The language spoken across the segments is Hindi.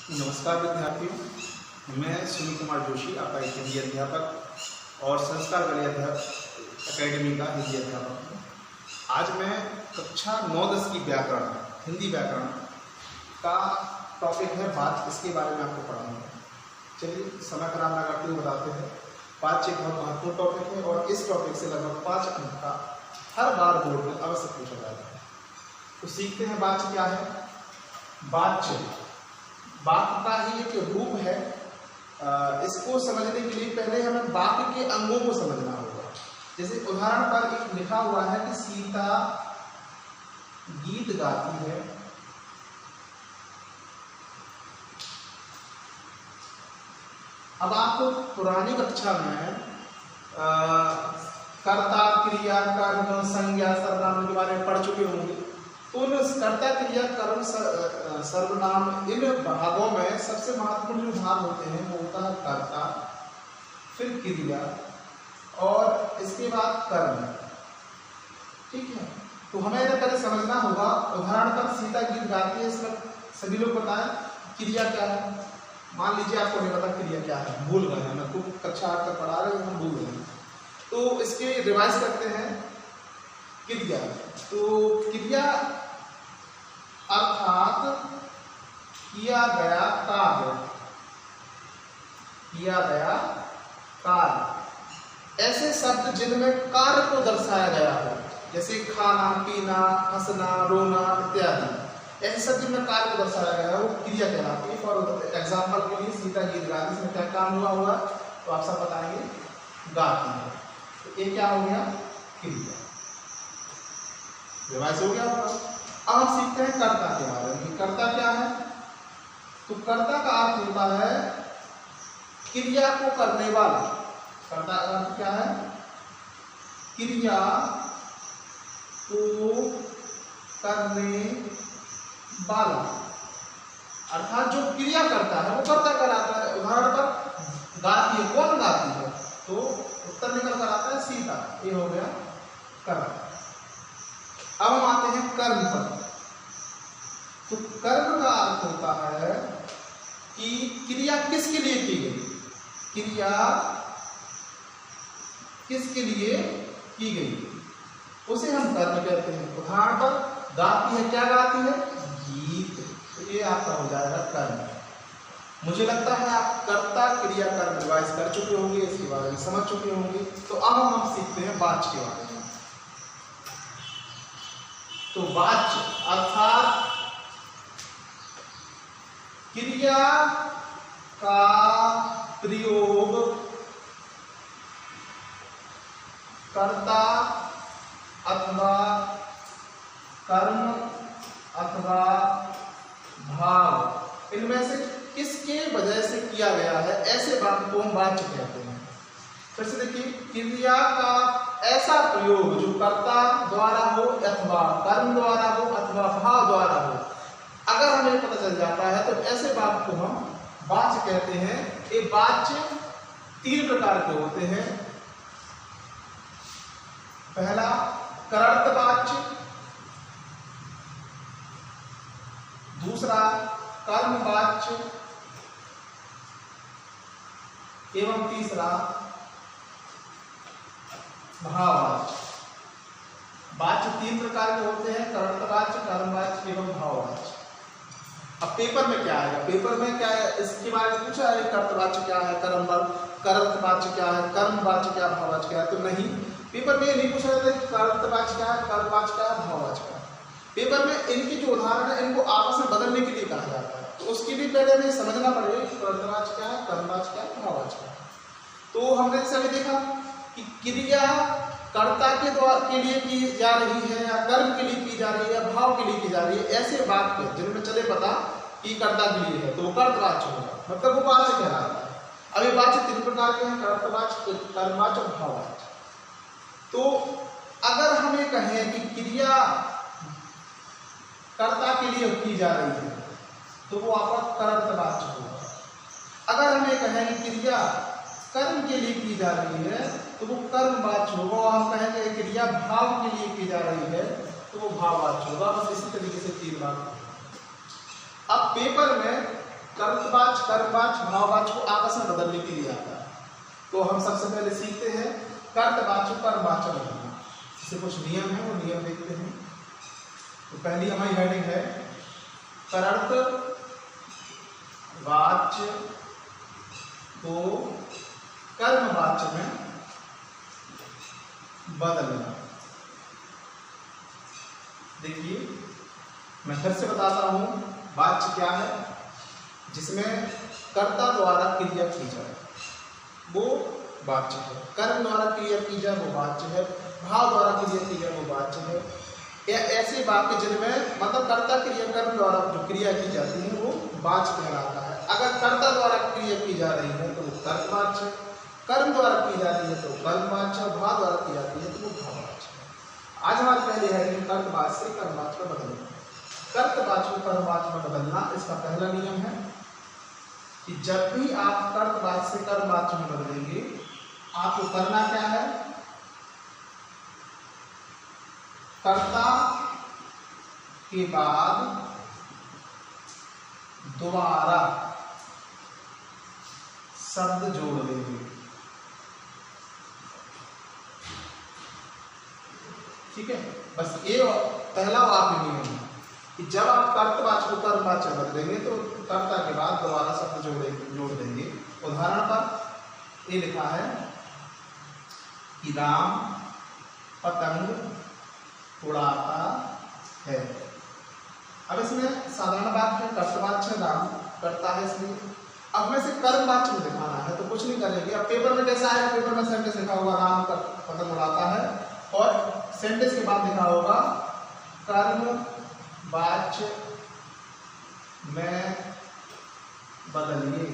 नमस्कार विद्यार्थियों, मैं सुनील कुमार जोशी, आपका एक हिंदी अध्यापक और संस्कार कला अकेडमी का हिंदी अध्यापक हूँ। आज मैं कक्षा 9-10 की व्याकरण, हिंदी व्याकरण का टॉपिक है बात, इसके बारे में आपको पढ़ाऊंगा। चलिए समय खराब ना करते हुए बताते हैं। बातचीत एक बहुत महत्वपूर्ण टॉपिक है और इस टॉपिक से लगभग 5 अंक का हर बार बोर्ड में अवश्य पूछा जाता है। तो सीखते हैं बातचीत क्या है। बातचीत वाक्य का ही एक रूप है। इसको समझने के लिए पहले हमें वाक्य के अंगों को समझना होगा। जैसे उदाहरण पर एक लिखा हुआ है कि सीता गीत गाती है। अब आप पुरानी कक्षा में कर्ता, क्रिया, कर्म, संज्ञा, सर्वनाम के बारे में पढ़ चुके होंगे। तो उन कर्ता, क्रिया, कर्म, सर्वनाम इन भागों में सबसे महत्वपूर्ण जो भाग होते हैं वो होता है कर्ता, फिर क्रिया और इसके बाद कर्म। ठीक है, तो हमें इधर पहले समझना होगा। उदाहरण पर सीता गीत गाती है, इसमें सभी लोग बताएं क्रिया क्या है। मान लीजिए आपको नहीं पता क्रिया क्या है, भूल गए हैं, मैं तो कक्षा 8 तक पढ़ा रहे हैं, हम भूल गए। तो इसके रिवाइज करते हैं। क्रिया, तो क्रिया अर्थात किया गया कार्य, किया गया कार्य। ऐसे शब्द जिनमें कार्य को दर्शाया गया हो, जैसे खाना, पीना, हंसना, रोना इत्यादि। ऐसे शब्द जिनमें कार्य को दर्शाया गया है वो क्रिया कहलाती है। फॉर एग्जाम्पल के लिए सीता गीत गाती, इसमें क्या काम हुआ होगा तो आप सब बताएंगे, गाती है। तो ये क्या हो गया, क्रिया। रिवाइज हो गया होगा। अब हम सीखते हैं कर्ता के बारे में। कर्ता क्या है, तो कर्ता का अर्थ होता है क्रिया को करने वाला। कर्ता का अर्थ क्या है, क्रिया को करने वाला, अर्थात जो क्रिया करता है वो कर्ता कहलाता है। उदाहरण पर गाती है, कौन गाती है, तो उत्तर निकल कर आता है सीता। ये हो गया कर्ता। अब हम आते हैं कर्म पर। तो कर्म का अर्थ होता है कि क्रिया किसके लिए की गई, क्रिया किसके लिए की गई, उसे हम कर्म कहते हैं। उदाहरण पर गाती है, क्या गाती है, गीत। तो ये आपका हो जाएगा कर्म। मुझे लगता है आप कर्ता, क्रिया, कर्म रिवाइज कर चुके होंगे, इसके बारे में समझ चुके होंगे। तो अब हम सीखते हैं वाच्य के बारे में। तो वाच्य अर्थात क्रिया का प्रयोग कर्ता अथवा कर्म अथवा भाव, इनमें से किसके वजह से किया गया है, ऐसे वाक्य को हम वाच्य कहते हैं। फिर से देखिए, क्रिया का ऐसा प्रयोग जो कर्ता द्वारा हो अथवा कर्म द्वारा हो अथवा भाव द्वारा हो, अगर हमें पता चल जाता है तो ऐसे वाक्य को हम वाच्य कहते हैं। ये वाच्य 3 प्रकार के होते हैं। पहला कर्तवाच्य, दूसरा कर्मवाच्य एवं तीसरा भाववाच्य। वाच्य 3 प्रकार के होते हैं, कर्तवाच्य, कर्मवाच्य एवं भाववाच्य। अब पेपर में क्या आएगा, पेपर में क्या है इसके बारे में पूछा है, कर्तवाच्य क्या है, कर्तवाच्य क्या है, कर्मवाच्य क्या है, भाववाच्य क्या है। तो नहीं, पेपर में ये नहीं पूछा जाता कि कर्तवाच्य क्या है, कर्मवाच्य क्या है, भाववाच्य क्या है। पेपर में इनकी जो उदाहरण है इनको आपस में बदलने के लिए कहा जाता है। तो उसके लिए पहले हमें समझना पड़ेगा कि कर्तवाच्य क्या है, कर्मवाच्य क्या है, भाववाच्य क्या है। तो हमने जैसे देखा कि क्रिया कर्ता के लिए की जा रही है या कर्म के लिए की जा रही है या भाव के लिए की जा रही है। ऐसे वाक्य जिनमें चले पता कि कर्ता के लिए है तो वो कर्तवाच्य होगा, मतलब वो वाच्य कहलाता है। अब ये वाच्य 3 प्रकार के हैं, कर्तवाच्य, कर्मवाच्य और भाववाच्य। तो अगर हमें कहें कि क्रिया कर्ता के लिए की जा रही है तो वो आपका कर्तवाच्य होगा। अगर हमें कहें कि क्रिया कर्म के लिए की जा रही है तो वो कर्मवाच्य होगा। और हम कहेंगे क्रिया भाव के लिए की जा रही है तो वो भाववाच्य होगा। बस इसी तरीके से 3 बार। अब पेपर में कर्तवाच्य कर्मवाच्य भाववाच्य को आपस में बदलने के लिए आता है। तो हम सबसे पहले सीखते हैं कर्तवाच्य कर्मवाच्य बदलना। इससे कुछ नियम है, वो नियम देखते हैं। तो पहली हमारी हेडिंग है कर्तवाच्य को कर्मवाच्य में बदलना। देखिए मैं फिर से बताता हूं, वाच्य क्या है? जिसमें कर्ता द्वारा क्रिया की जाए वो वाच्य है, कर्म द्वारा क्रिया की जाए वो वाच्य है, भाव द्वारा क्रिया की जाए वो वाच्य है। या ऐसे वाक्य जिनमें मतलब कर्ता क्रिया कर्म द्वारा जो क्रिया की जाती है वो वाच्य कहलाता है। अगर कर्ता द्वारा क्रिया की जा रही है तो वो कर्तवाच्य, कर्म द्वारा की जा रही है तो कर्मवाच्य, भाव द्वारा की जाती है तो वो भाववाच्य है। आज हमारी पहली है कर्तवाच्य से कर्मवाच्य में बदलना। कर्तवाच्य को कर्मवाच्य में बदलना इसका पहला नियम है कि जब भी आप कर्तवाच्य से कर्मवाच्य में बदलेंगे आपको करना क्या है? कर्ता के बाद दोबारा शब्द जोड़ देंगे। ठीक है, बस ये पहला वाक्य नियम है कि जब आप कर्तवाच्य को कर्मवाच्य में बदलेंगे तो कर्ता के बाद दोबारा शब्द जोड़ देंगे। उदाहरण पर ये लिखा है कि राम पतंग उड़ाता है। अब इसमें साधारण वाक्य कर्तवाच्य राम करता है इसलिए अब हमें से कर्मवाच्य में दिखाना है तो कुछ नहीं करेंगे। अब पेपर में कैसा है? पेपर में सेंटेंस लिखा होगा राम पतंग उड़ाता है और सेंटेंस के बाद लिखा होगा कर्मवाच्य में बदलिए।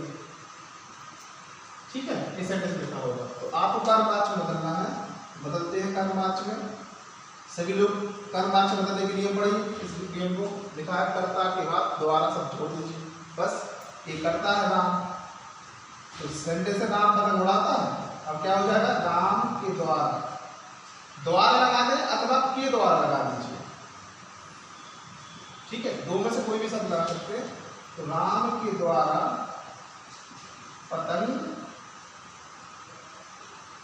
ठीक है, ये सेंटेंस लिखा होगा तो आपको कर्मवाच्य में बदलना है। बदलते हैं कर्मवाच्य में। सभी लोग कर्मवाच्य बदलने के लिए पढ़ी इस गेम को। लिखा है कर्ता के बाद दोबारा शब्द जोड़ दीजिए। बस ये करता है राम तो सेंटेंस से राम पतंग उड़ाता है। अब क्या हो जाएगा? राम के द्वारा, द्वारा लगा दें अथवा के द्वारा लगा दीजिए। ठीक है, दो में से कोई भी शब्द लगा सकते हैं। तो राम के द्वारा पतंग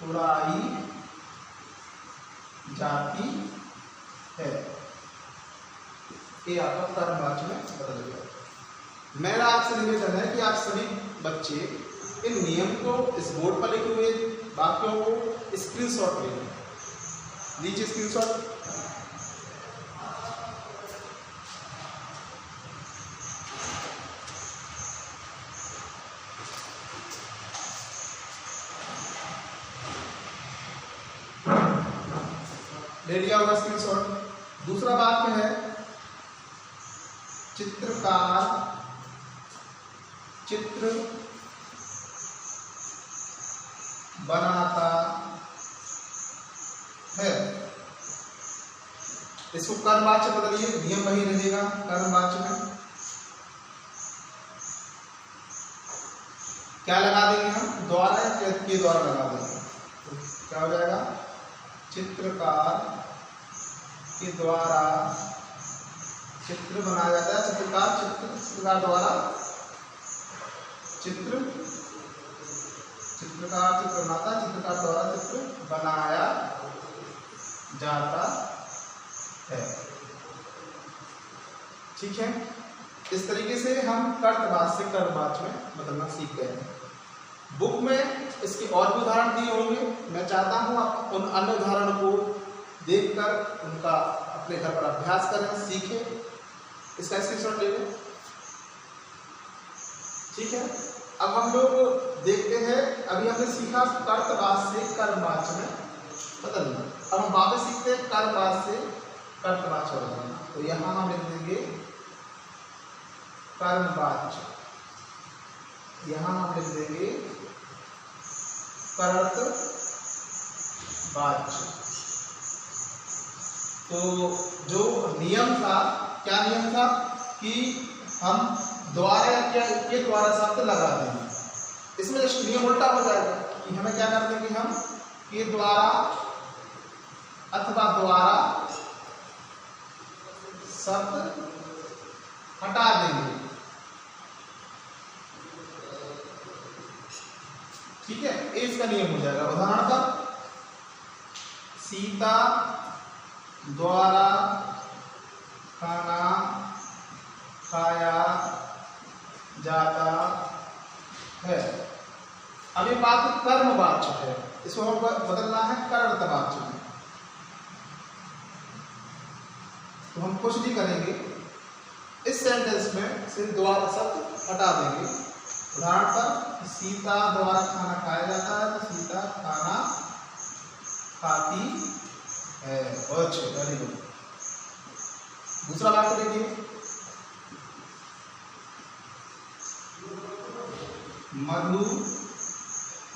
उड़ाई जाती है। ये आपका कर्मवाच्य में बदल गया। मेरा आपसे निवेदन है कि आप सभी बच्चे इन नियम को इस बोर्ड पर लिखे हुए वाक्यों को स्क्रीनशॉट ले लीजिए। स्क्रीनशॉट ले लिया होगा स्क्रीनशॉट। दूसरा वाक्य है चित्रकार चित्र बनाता है। इसको कर्मवाच्य बदलिए, नियम वही रहेगा कर्मवाच्य में। क्या लगा देंगे हम? द्वारा या के द्वारा लगा देंगे तो क्या हो जाएगा? चित्रकार के द्वारा चित्र बनाया जाता है। चित्रकार चित्रकार द्वारा चित्रकार चित्र बनाता है, चित्रकार द्वारा चित्र बनाया जाता है। ठीक है, इस तरीके से हम कर्तवाच्य से कर्मवाच्य में बदलना सीख गए हैं। बुक में इसके और भी उदाहरण दिए होंगे। मैं चाहता हूं आप उन अन्य उदाहरण को देखकर उनका अपने घर पर अभ्यास करें, सीखें। इसका स्क्रीनशॉट ले लें। ठीक है, अब हम लोग देखते हैं। अभी हमने सीखा कर्तवाच्य से कर्मवाच्य में बदलना। अब हम वापस सीखते हैं कर्मवाच्य से कर्तवाच्य बदलना। तो यहां हम लिख देंगे कर्मवाच्य, यहां हम लिख देंगे कर्तवाच्य। तो जो नियम था, क्या नियम था कि हम द्वारा या क्या के द्वारा शब्द लगा देंगे। इसमें नियम उल्टा हो जाएगा कि हमें क्या कर देंगे? हम के द्वारा अथवा द्वारा शब्द हटा देंगे। ठीक है, ये इसका नियम हो जाएगा। उदाहरण पर सीता द्वारा खाना खाया जाता है। अब ये बात कर्मवाच्य है, इसको हम बदलना है कर्तवाच्य में। तो हम कुछ नहीं करेंगे, इस सेंटेंस में सिर्फ द्वारा शब्द हटा देंगे। उदाहरण पर सीता द्वारा खाना खाया जाता है, तो सीता खाना खाती है। बहुत अच्छे, वेरी गुड। दूसरा वाक्य देखिए, मधु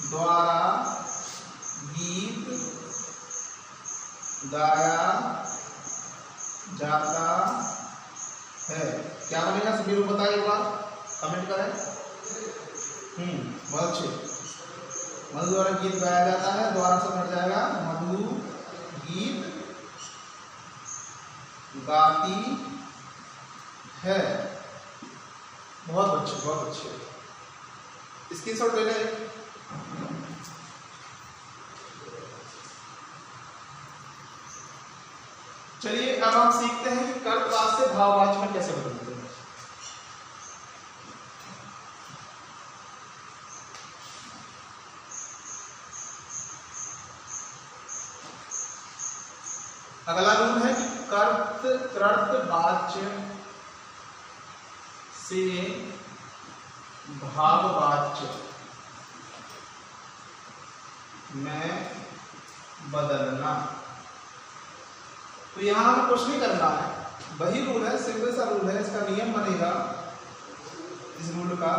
द्वारा गीत गाया जाता है। क्या बनेगा, सभी लोग बताइए, एक बार कमेंट करें। बहुत अच्छे। मधु द्वारा गीत गाया जाता है, द्वारा से हट जाएगा, मधु गीत गाती है। बहुत अच्छे, बहुत अच्छे। स्क्रीनशॉट ले लें। चलिए अब हम सीखते हैं कि कर्तवाच्य से भाववाच्य में कैसे बदलते हैं। अगला रूल है कि कर्तवाच्य से भाववाच्य में बदलना। तो यहां हमें कुछ नहीं करना है, वही रूल है, सिंपल सा रूल है। इसका नियम बनेगा इस रूल का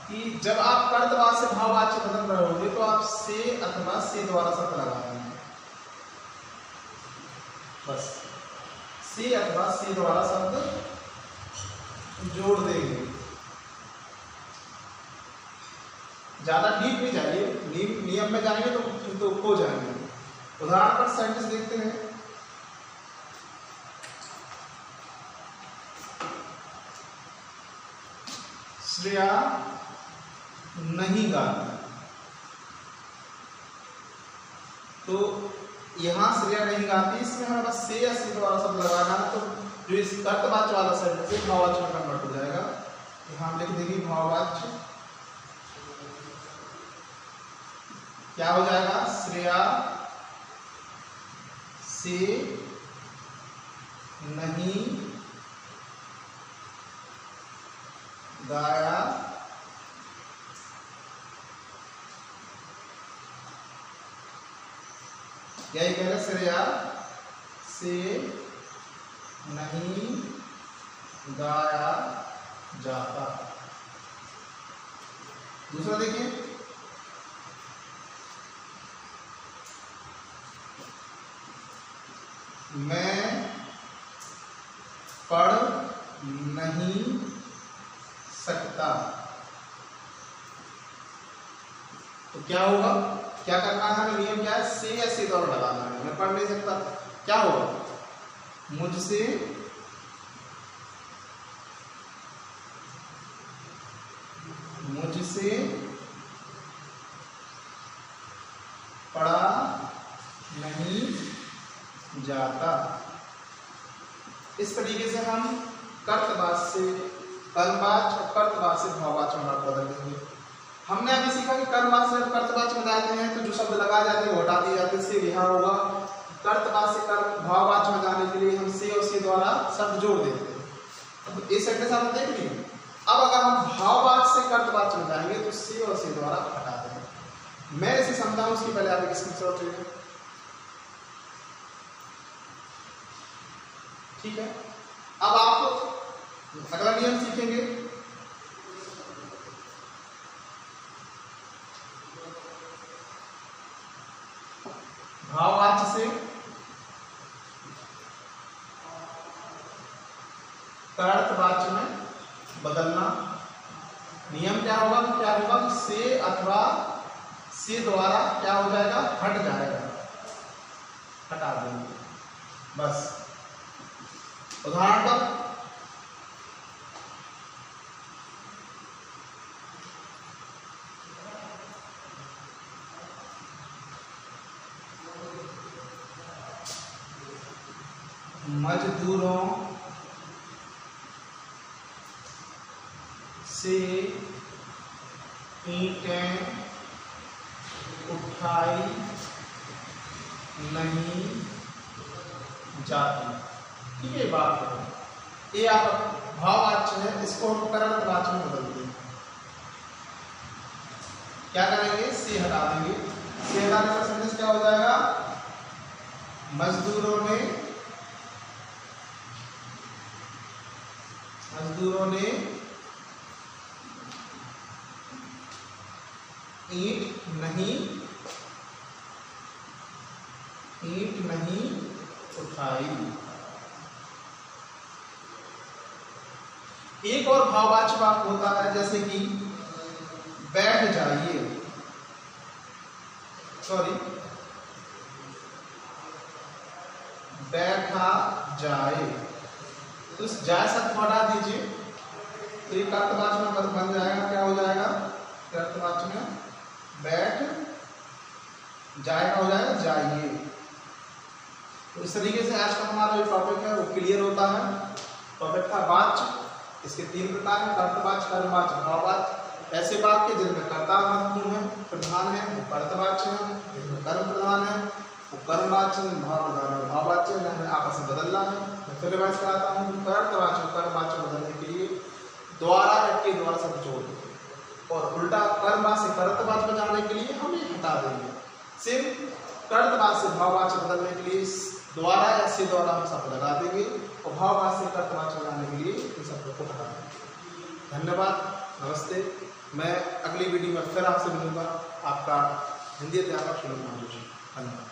कि जब आप कर्तवाच्य से भाववाच्य बदल रहे होंगे तो आप से अथवा से द्वारा शब्द लगाएंगे। बस से अथवा से द्वारा शब्द जोड़ देंगे। ज्यादा डीप नहीं जाइए, नियम में जाएंगे तो खो जाएंगे। उदाहरण पर सेंटेंस देखते हैं। श्रेया नहीं गाती, तो यहां श्रेया नहीं गाती, इसमें हमें बस से या से द्वारा शब्द लगाना है। तो जो इस कर्तवाच्य वाला सेंटेंस है भाववाच्य में कन्वर्ट हो जाएगा। यहां हम लिख देंगे भाववाच्य। क्या हो जाएगा, श्रेया से नहीं गाया यही कह रहे, श्रेया से नहीं गाया जाता। दूसरा देखिए, मैं पढ़ नहीं सकता। तो क्या होगा, क्या करना है, नियम क्या है, से या से द्वारा लगाना है। मैं पढ़ नहीं सकता, क्या होगा, मुझसे पढ़ा नहीं जाता। इस तरीके से हम कर्तवाच्य से कर्मवाच्य और कर्तवाच्य से भाववाच्य में बदल देंगे। हमने अभी सीखा कि कर्मवाच्य से कर्तवाच्य में जाते हैं तो जो शब्द लगाए जाते हैं वो हटा दिए जाते हैं, से यहाँ होगा। कर्तवाच्य से भाववाच्य में जाने के लिए हम से और से द्वारा शब्द जोड़ देते हैं। अब ये सेंटेंस आपने देख लिया। अब अगर हम भाववाच्य से कर्तवाच्य में जाएंगे तो से और से द्वारा हटा देंगे। मैं इसे समझाऊं उसकी पहले आप एक स्क्रीनशॉट ले लें। ठीक है, अब आप अगला नियम सीखेंगे। भाववाच्य से कर्तवाच्य में बदलना। नियम क्या होगा, तो क्या होगा, से अथवा से द्वारा क्या हो जाएगा, हट जाएगा, हटा देंगे बस। उदाहरण पर मजदूरों से ईंटें उठाई नहीं जाती। ठीक है, बात है। ये आप भाववाच्य है, इसको हम कर्तवाच्य में बदल देंगे। क्या करेंगे, से हटा देंगे। से हटाने का सेंटेंस क्या हो जाएगा, मजदूरों ने ईंट नहीं उठाई। एक और भाववाच्य वाक्य होता है, जैसे कि बैठ जाइए, बैठा जाए। तो इस जाए शब्द को हटा दीजिए, तो ये कर्तवाच्य में बन जाएगा। क्या हो जाएगा, कर्तवाच्य में बैठ जाएगा हो जाएगा जाइए। तो इस तरीके से आज का हमारा जो टॉपिक है वो क्लियर होता है। टॉपिक था वाच्य, इसके 3 प्रकार हैं, कर्तवाच्य, कर्मवाच्य, भाववाच्य। ऐसे वाक्य जिनमें कर्ता महत्वपूर्ण है, प्रधान है, वो कर्तवाच्य है। जिनमें कर्म प्रधान है वो कर्मवाच्य है, भाव प्रधान है भाववाच्य है। हमें आपस में बदलना है। मैं फिर रिवाइज कराता हूँ, कर्तवाच्य और कर्मवाच्य बदलने के लिए द्वारा करके द्वारा शब्द जोड़ देंगे, और उल्टा कर्मवाच्य से कर्तवाच्य बजाने के लिए हम ये हटा देंगे। सिर्फ कर्तवाच्य से भाववाच्य बदलने के लिए द्वारा या से द्वारा हम शब्द लगा देंगे, और भाववाच्य से कर्तवाच्य बनाने के लिए इन शब्दों को हटा देंगे। धन्यवाद, नमस्ते। मैं अगली वीडियो में फिर आपसे मिलूंगा। आपका हिंदी अध्यापक सुनील मांझी। धन्यवाद।